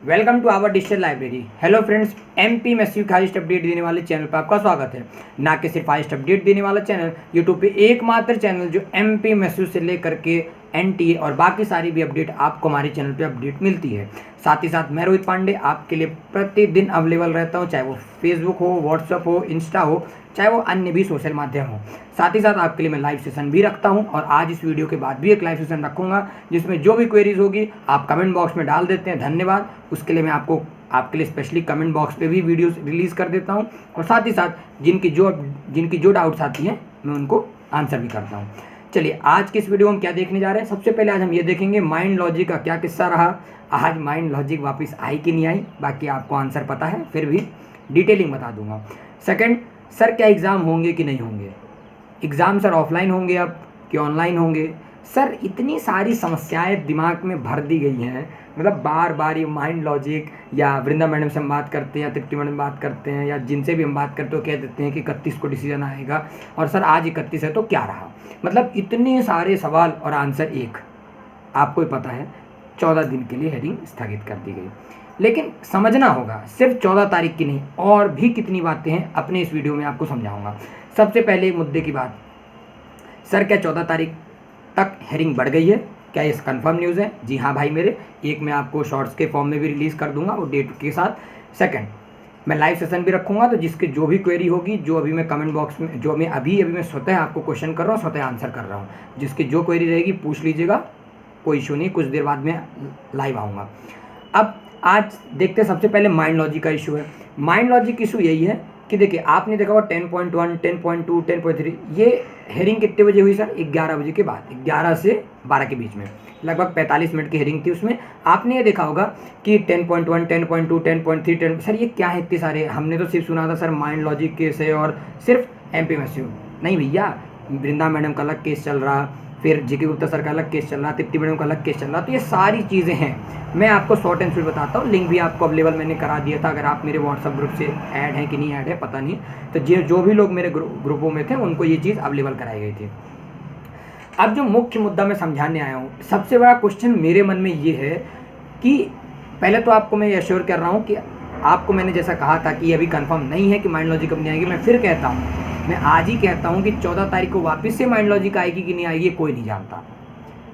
Welcome to our digital library. Hello friends, MP में सिर्फ highest update देने वाले चैनल पर आपका स्वागत है। ना कि सिर्फ हाईएस्ट अपडेट देने वाला चैनल, यूट्यूब पे एकमात्र चैनल जो एमपी में से लेकर के एनटीए और बाकी सारी भी अपडेट आपको हमारे चैनल पे अपडेट मिलती है। साथ ही साथ मैं रोहित पांडे आपके लिए प्रतिदिन अवेलेबल रहता हूँ, चाहे वो फेसबुक हो, व्हाट्सअप हो, इंस्टा हो, चाहे वो अन्य भी सोशल माध्यम हो। साथ ही साथ आपके लिए मैं लाइव सेशन भी रखता हूं और आज इस वीडियो के बाद भी एक लाइव सेशन रखूंगा, जिसमें जो भी क्वेरीज होगी आप कमेंट बॉक्स में डाल देते हैं। धन्यवाद। उसके लिए मैं आपके लिए स्पेशली कमेंट बॉक्स पे भी वीडियोस रिलीज़ कर देता हूं और साथ ही साथ जिनकी जो डाउट्स आती हैं मैं उनको आंसर भी करता हूँ। चलिए, आज की इस वीडियो में हम क्या देखने जा रहे हैं। सबसे पहले आज हम ये देखेंगे माइंड लॉजिक का क्या किस्सा रहा। आज माइंड लॉजिक वापस आई कि नहीं आई, बाकी आपको आंसर पता है, फिर भी डिटेलिंग बता दूंगा। सेकंड, सर क्या एग्ज़ाम होंगे कि नहीं होंगे। एग्ज़ाम सर ऑफलाइन होंगे अब कि ऑनलाइन होंगे। सर इतनी सारी समस्याएं दिमाग में भर दी गई हैं, मतलब बार बार ये माइंड लॉजिक या वृंदा मैडम से हम बात करते हैं या तृप्ति मैडम बात करते हैं या जिनसे भी हम बात करते हो कह देते हैं कि 31 को डिसीजन आएगा और सर आज 31 है तो क्या रहा। मतलब इतने सारे सवाल और आंसर एक, आपको ही पता है 14 दिन के लिए हेडिंग स्थगित कर दी गई। लेकिन समझना होगा सिर्फ 14 तारीख की नहीं, और भी कितनी बातें हैं अपने इस वीडियो में आपको समझाऊंगा। सबसे पहले एक मुद्दे की बात, सर क्या 14 तारीख तक हेयरिंग बढ़ गई है, क्या ये कंफर्म न्यूज़ है? जी हाँ भाई मेरे, एक मैं आपको शॉर्ट्स के फॉर्म में भी रिलीज़ कर दूंगा वो डेट के साथ। सेकंड, मैं लाइव सेशन भी रखूंगा, तो जिसके जो भी क्वेरी होगी, जो अभी मैं कमेंट बॉक्स में जो मैं अभी मैं स्वतः आपको क्वेश्चन कर रहा हूँ, स्वतः आंसर कर रहा हूँ, जिसकी जो क्वेरी रहेगी पूछ लीजिएगा, कोई इशू नहीं। कुछ देर बाद में लाइव आऊँगा। अब आज देखते हैं, सबसे पहले माइंड लॉजिक का इशू है। माइंड लॉजिक इशू यही है कि देखिए, आपने देखा होगा 10.1, 10.2, 10.3, ये हेयरिंग कितने बजे हुई सर? 11 बजे के बाद, 11 से 12 के बीच में, लगभग 45 मिनट की हेयरिंग थी। उसमें आपने ये देखा होगा कि 10.1, 10.2, 10.3, 10, सर ये क्या है इतने सारे? हमने तो सिर्फ सुना था सर माइंड लॉजिक केस है और सिर्फ एमपीएमएसयू। नहीं भैया, वृंदा मैडम का अलग केस चल रहा, फिर जीके गुप्ता सर का अलग केस चल रहा, तृप्ति मैडम का अलग केस चल रहा। तो ये सारी चीज़ें हैं, मैं आपको शॉर्ट एंड स्वीट बताता हूँ। लिंक भी आपको अवेलेबल मैंने करा दिया था, अगर आप मेरे व्हाट्सअप ग्रुप से ऐड हैं कि नहीं ऐड है पता नहीं, तो जो भी लोग मेरे ग्रुपों में थे उनको ये चीज़ अवेलेबल कराई गई थी। अब जो मुख्य मुद्दा मैं समझाने आया हूँ, सबसे बड़ा क्वेश्चन मेरे मन में ये है कि पहले तो आपको मैं एश्योर कर रहा हूँ कि आपको मैंने जैसा कहा था कि अभी कंफर्म नहीं है कि माइंड लॉजिक कब नहीं आएगी, मैं फिर कहता हूँ, मैं आज ही कहता हूँ कि 14 तारीख को वापस से माइंड लॉजिक आएगी कि नहीं आएगी कोई नहीं जानता।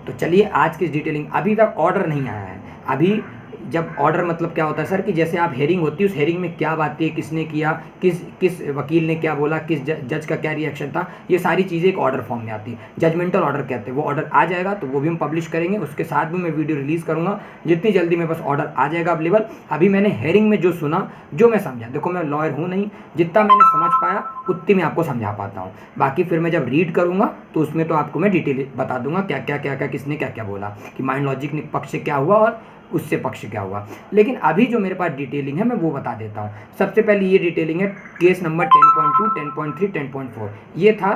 तो चलिए आज की डिटेलिंग, अभी तक ऑर्डर नहीं आया है। अभी जब ऑर्डर मतलब क्या होता है सर, कि जैसे आप हेयरिंग होती है, उस हेयरिंग में क्या बातें किसने किया, किस वकील ने क्या बोला, किस जज का क्या रिएक्शन था, ये सारी चीज़ें एक ऑर्डर फॉर्म में आती है, जजमेंटल ऑर्डर कहते हैं। वो ऑर्डर आ जाएगा तो वो भी हम पब्लिश करेंगे, उसके साथ भी मैं वीडियो रिलीज़ करूँगा जितनी जल्दी मेरे पास ऑर्डर आ जाएगा अवेलेबल। अभी मैंने हेयरिंग में जो सुना, जो मैं समझा, देखो मैं लॉयर हूँ नहीं, जितना मैंने समझ पाया उतनी मैं आपको समझा पाता हूँ। बाकी फिर मैं जब रीड करूँगा तो उसमें तो आपको मैं डिटेल बता दूंगा क्या क्या किसने क्या क्या बोला, कि माइंड लॉजिक पक्ष से क्या हुआ और उससे पक्ष क्या हुआ। लेकिन अभी जो मेरे पास डिटेलिंग है मैं वो बता देता हूँ। सबसे पहले ये डिटेलिंग है केस नंबर 10.2, 10.3, 10.4। ये था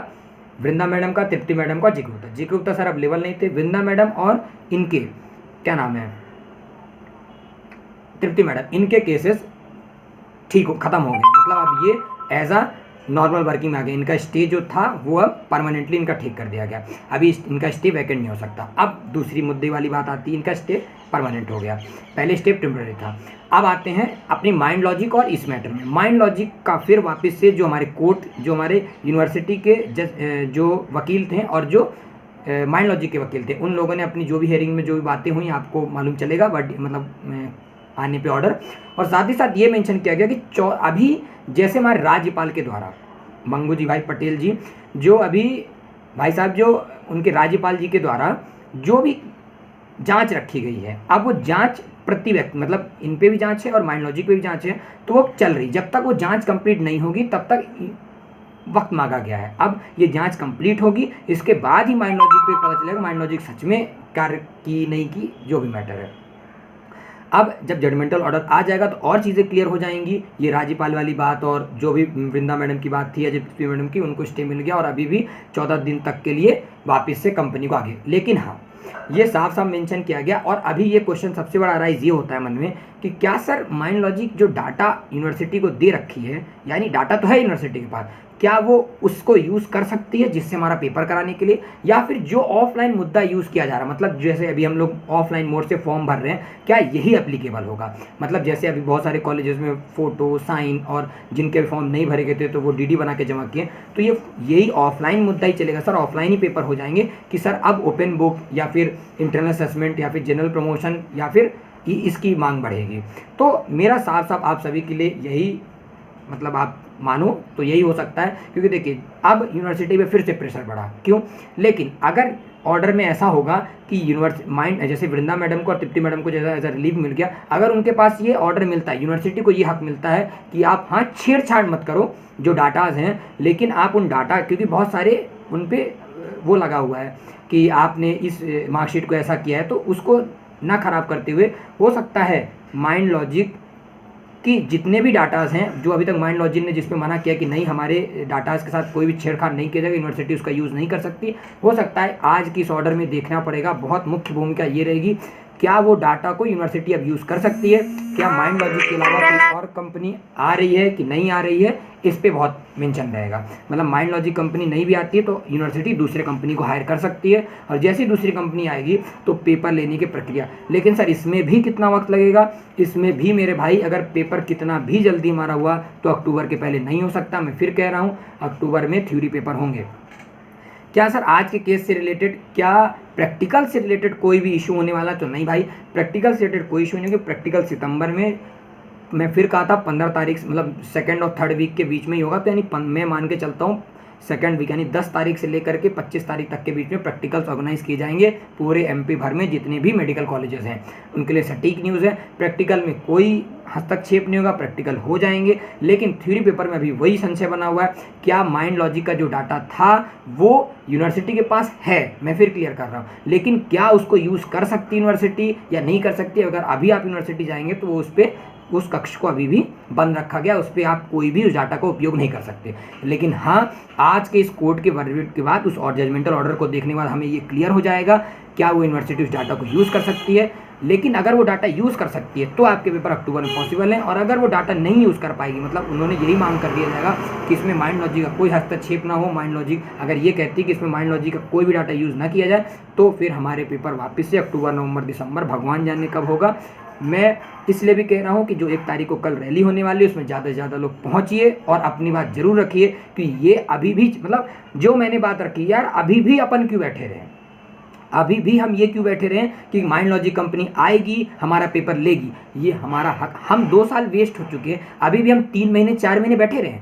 वृंदा मैडम का, तृप्ति मैडम का, जीके गुप्ता सर अवेलेबल नहीं थे। वृंदा मैडम और इनके क्या नाम है, तृप्ति मैडम, इनके केसेस ठीक खत्म हो गए, मतलब अब ये एज अ नॉर्मल वर्किंग में आ गया। इनका स्टे जो था वो अब परमानेंटली इनका ठीक कर दिया गया, अभी इनका स्टे वैकेंट नहीं हो सकता। अब दूसरी मुद्दे वाली बात आती है, इनका स्टे परमानेंट हो गया, पहले स्टे टेम्पररी था। अब आते हैं अपनी माइंड लॉजिक और इस मैटर में। माइंड लॉजिक का फिर वापस से जो हमारे कोर्ट, जो हमारे यूनिवर्सिटी के जो वकील थे और जो माइंड लॉजिक के वकील थे, उन लोगों ने अपनी जो भी हेयरिंग में जो भी बातें हुई आपको मालूम चलेगा, बट मतलब आने पे ऑर्डर। और साथ ही साथ ये मेंशन किया गया कि अभी जैसे हमारे राज्यपाल के द्वारा मंगू जी भाई पटेल जी, जो अभी भाई साहब जो उनके राज्यपाल जी के द्वारा जो भी जांच रखी गई है, अब वो जांच प्रति व्यक्ति, मतलब इन पे भी जांच है और माइंड लॉजिक पे भी जांच है, तो वो चल रही। जब तक वो जांच कंप्लीट नहीं होगी तब तक वक्त मांगा गया है। अब ये जांच कंप्लीट होगी, इसके बाद ही माइंड लॉजिक पे पता चलेगा माइंड लॉजिक सच में कार्य की नहीं की, जो भी मैटर है। अब जब जजमेंटल ऑर्डर आ जाएगा तो और चीज़ें क्लियर हो जाएंगी। ये राज्यपाल वाली बात और जो भी वृंदा मैडम की बात थी या तृप्ति मैडम की, उनको स्टे मिल गया और अभी भी 14 दिन तक के लिए वापस से कंपनी को आगे। लेकिन हाँ, ये साफ साफ मेंशन किया गया। और अभी ये क्वेश्चन सबसे बड़ा राइज ये होता है मन में कि क्या सर माइंड लॉजिक जो डाटा यूनिवर्सिटी को दे रखी है, यानी डाटा तो है यूनिवर्सिटी के पास, क्या वो उसको यूज़ कर सकती है जिससे हमारा पेपर कराने के लिए, या फिर जो ऑफलाइन मुद्दा यूज़ किया जा रहा है, मतलब जैसे अभी हम लोग ऑफलाइन मोड से फॉर्म भर रहे हैं, क्या यही एप्लीकेबल होगा। मतलब जैसे अभी बहुत सारे कॉलेजेस में फ़ोटो साइन और जिनके फॉर्म नहीं भरे गए थे तो वो डीडी बना के जमा किए, तो ये यही ऑफलाइन मुद्दा ही चलेगा सर, ऑफलाइन ही पेपर हो जाएंगे कि सर अब ओपन बुक या फिर इंटरनल असेसमेंट या फिर जनरल प्रमोशन या फिर इसकी मांग बढ़ेगी। तो मेरा साफ साफ आप सभी के लिए यही, मतलब आप मानो तो यही हो सकता है, क्योंकि देखिए अब यूनिवर्सिटी में फिर से प्रेशर बढ़ा, क्यों। लेकिन अगर ऑर्डर में ऐसा होगा कि यूनिवर्सिटी माइंड, जैसे वृंदा मैडम को और तृप्ति मैडम को जैसा एज रिलीफ मिल गया, अगर उनके पास ये ऑर्डर मिलता है, यूनिवर्सिटी को ये हक मिलता है कि आप हाँ छेड़छाड़ मत करो जो डाटाज हैं, लेकिन आप उन डाटा, क्योंकि बहुत सारे उन पर वो लगा हुआ है कि आपने इस मार्कशीट को ऐसा किया है, तो उसको ना ख़राब करते हुए हो सकता है माइंड लॉजिक कि जितने भी डाटाज हैं, जो अभी तक माइंड लॉजिक ने जिस पे मना किया कि नहीं हमारे डाटाज के साथ कोई भी छेड़छाड़ नहीं किया जाएगा, यूनिवर्सिटी उसका यूज़ नहीं कर सकती, हो सकता है आज की इस ऑर्डर में देखना पड़ेगा। बहुत मुख्य भूमिका ये रहेगी, क्या वो डाटा को यूनिवर्सिटी अब यूज़ कर सकती है, क्या माइंड लॉजिक के अलावा कोई और कंपनी आ रही है कि नहीं आ रही है, इस पे बहुत मेंशन रहेगा। मतलब माइंड लॉजिक कंपनी नहीं भी आती है तो यूनिवर्सिटी दूसरे कंपनी को हायर कर सकती है, और जैसे ही दूसरी कंपनी आएगी तो पेपर लेने की प्रक्रिया। लेकिन सर इसमें भी कितना वक्त लगेगा, इसमें भी मेरे भाई अगर पेपर कितना भी जल्दी हमारा हुआ तो अक्टूबर के पहले नहीं हो सकता। मैं फिर कह रहा हूँ अक्टूबर में थ्योरी पेपर होंगे। क्या सर आज के केस से रिलेटेड, क्या प्रैक्टिकल से रिलेटेड कोई भी इशू होने वाला, तो नहीं भाई, प्रैक्टिकल से रिलेटेड कोई इशू नहीं होगा। प्रैक्टिकल सितंबर में, मैं फिर कहा था 15 तारीख, मतलब सेकंड और थर्ड वीक के बीच में ही होगा, तो यानी मैं मान के चलता हूँ सेकंड वीक, यानी 10 तारीख से लेकर के 25 तारीख तक के बीच में प्रैक्टिकल्स ऑर्गेनाइज किए जाएंगे पूरे एमपी भर में जितने भी मेडिकल कॉलेजेस हैं, उनके लिए सटीक न्यूज़ है। प्रैक्टिकल में कोई हस्तक्षेप नहीं होगा, प्रैक्टिकल हो जाएंगे। लेकिन थ्योरी पेपर में अभी वही संशय बना हुआ है, क्या माइंड लॉजिक का जो डाटा था वो यूनिवर्सिटी के पास है, मैं फिर क्लियर कर रहा हूँ, लेकिन क्या उसको यूज़ कर सकती यूनिवर्सिटी या नहीं कर सकती। अगर अभी आप यूनिवर्सिटी जाएंगे तो वो उस कक्ष को अभी भी बंद रखा गया, उस पर आप कोई भी उस डाटा का उपयोग नहीं कर सकते। लेकिन हाँ, आज के इस कोर्ट के वर्डिक्ट के बाद, उस और जजमेंटल ऑर्डर को देखने के बाद हमें ये क्लियर हो जाएगा क्या वो यूनिवर्सिटी उस डाटा को यूज़ कर सकती है। लेकिन अगर वो डाटा यूज़ कर सकती है तो आपके पेपर अक्टूबर में पॉसिबल है, और अगर वो डाटा नहीं यूज़ कर पाएगी, मतलब उन्होंने यही मांग कर दिया जाएगा कि इसमें माइंड लॉजिक का कोई हस्तक्षेप ना हो, माइंड लॉजिक अगर ये कहती है कि इसमें माइंड लॉजिक का कोई भी डाटा यूज़ ना किया जाए, तो फिर हमारे पेपर वापस से अक्टूबर नवंबर दिसंबर भगवान जाने कब होगा। मैं इसलिए भी कह रहा हूँ कि जो 1 तारीख को कल रैली होने वाली है उसमें ज़्यादा से ज़्यादा लोग पहुँचिए और अपनी बात जरूर रखिए कि ये अभी भी, मतलब जो मैंने बात रखी यार, अभी भी अपन क्यों बैठे रहे, अभी भी हम ये क्यों बैठे रहे कि माइंड लॉजिक कंपनी आएगी हमारा पेपर लेगी, ये हमारा हक। हम 2 साल वेस्ट हो चुके हैं, अभी भी हम 3 महीने 4 महीने बैठे रहे,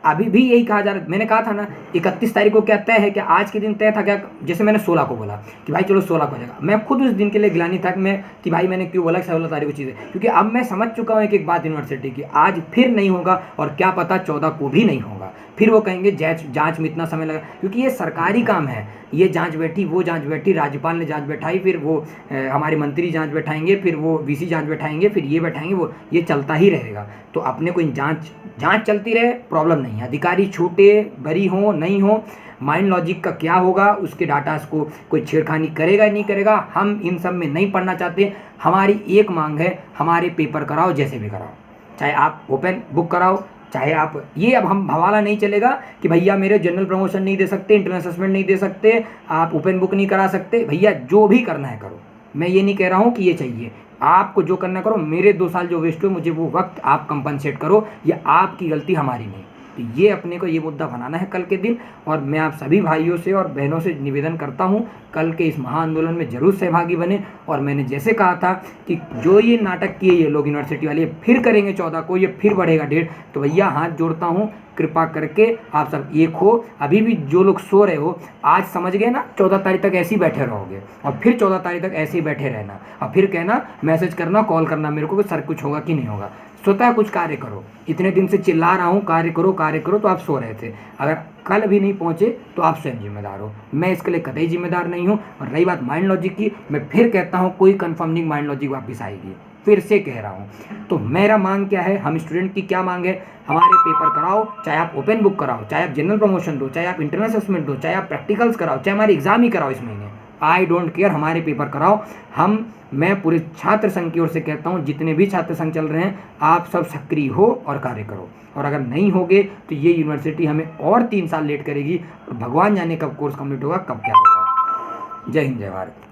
अभी भी यही कहा जा रहा है। मैंने कहा था ना 31 तारीख को क्या तय है, क्या आज के दिन तय था क्या, जैसे मैंने 16 को बोला कि भाई चलो 16 को हो जाएगा, मैं खुद उस दिन के लिए गिलानी था कि भाई मैंने क्यों बोला 16 तारीख को चीज़ें, क्योंकि अब मैं समझ चुका हूँ एक बात यूनिवर्सिटी की, आज फिर नहीं होगा और क्या पता 14 को भी नहीं होगा, फिर वो कहेंगे जांच में इतना समय लगा, क्योंकि ये सरकारी काम है, ये जांच बैठी, वो जांच बैठी, राज्यपाल ने जांच बैठाई, फिर वो हमारे मंत्री जांच बैठाएंगे, फिर वो वीसी जांच बैठाएंगे, फिर ये बैठाएंगे, वो ये चलता ही रहेगा। तो अपने को इन जांच चलती रहे, प्रॉब्लम नहीं है, अधिकारी छोटे बड़ी हो नहीं हो, माइंड लॉजिक का क्या होगा, उसके डाटास को कोई छेड़खानी करेगा नहीं करेगा, हम इन सब में नहीं पढ़ना चाहते। हमारी एक मांग है, हमारे पेपर कराओ, जैसे भी कराओ, चाहे आप ओपन बुक कराओ, चाहे आप ये, अब हम हवाला नहीं चलेगा कि भैया मेरे जनरल प्रमोशन नहीं दे सकते, इंटरनल असेसमेंट नहीं दे सकते, आप ओपन बुक नहीं करा सकते, भैया जो भी करना है करो। मैं ये नहीं कह रहा हूँ कि ये चाहिए, आपको जो करना करो, मेरे 2 साल जो वेस्ट हुए मुझे वो वक्त आप कंपनसेट करो, ये आपकी गलती हमारी नहीं। तो ये अपने को ये मुद्दा बनाना है कल के दिन, और मैं आप सभी भाइयों से और बहनों से निवेदन करता हूँ कल के इस महाआंदोलन में जरूर सहभागी बने। और मैंने जैसे कहा था कि जो ये नाटक किए ये लोग यूनिवर्सिटी वाले फिर करेंगे 14 को, ये फिर बढ़ेगा डेट, तो भैया हाथ जोड़ता हूँ, कृपा करके आप सब एक हो। अभी भी जो लोग सो रहे हो, आज समझ गए ना 14 तारीख तक ऐसे ही बैठे रहोगे, और फिर 14 तारीख तक ऐसे ही बैठे रहना, और फिर कहना, मैसेज करना, कॉल करना मेरे को कि सर कुछ होगा कि नहीं होगा। स्वतः कुछ कार्य करो, इतने दिन से चिल्ला रहा हूँ कार्य करो, तो आप सो रहे थे। अगर कल भी नहीं पहुँचे तो आप स्वयं जिम्मेदार हो, मैं इसके लिए कतई जिम्मेदार नहीं हूँ। और रही बात माइंड लॉजिक की, मैं फिर कहता हूँ कोई कन्फर्म नहीं माइंड लॉजिक वापस आएगी, फिर से कह रहा हूँ। तो मेरा मांग क्या है, हम स्टूडेंट की क्या मांग है, हमारे पेपर कराओ, चाहे आप ओपन बुक कराओ, चाहे आप जनरल प्रमोशन दो, चाहे आप इंटरनल असेसमेंट दो, चाहे आप प्रैक्टिकल्स कराओ, चाहे हमारे एग्जाम ही कराओ इस महीने, आई डोंट केयर, हमारे पेपर कराओ। मैं पूरे छात्र संघ की ओर से कहता हूँ, जितने भी छात्र संघ चल रहे हैं आप सब सक्रिय हो और कार्य करो, और अगर नहीं होगे तो ये यूनिवर्सिटी हमें और 3 साल लेट करेगी, और भगवान जाने कब कोर्स कंप्लीट होगा, कब क्या होगा। जय हिंद, जय भारत।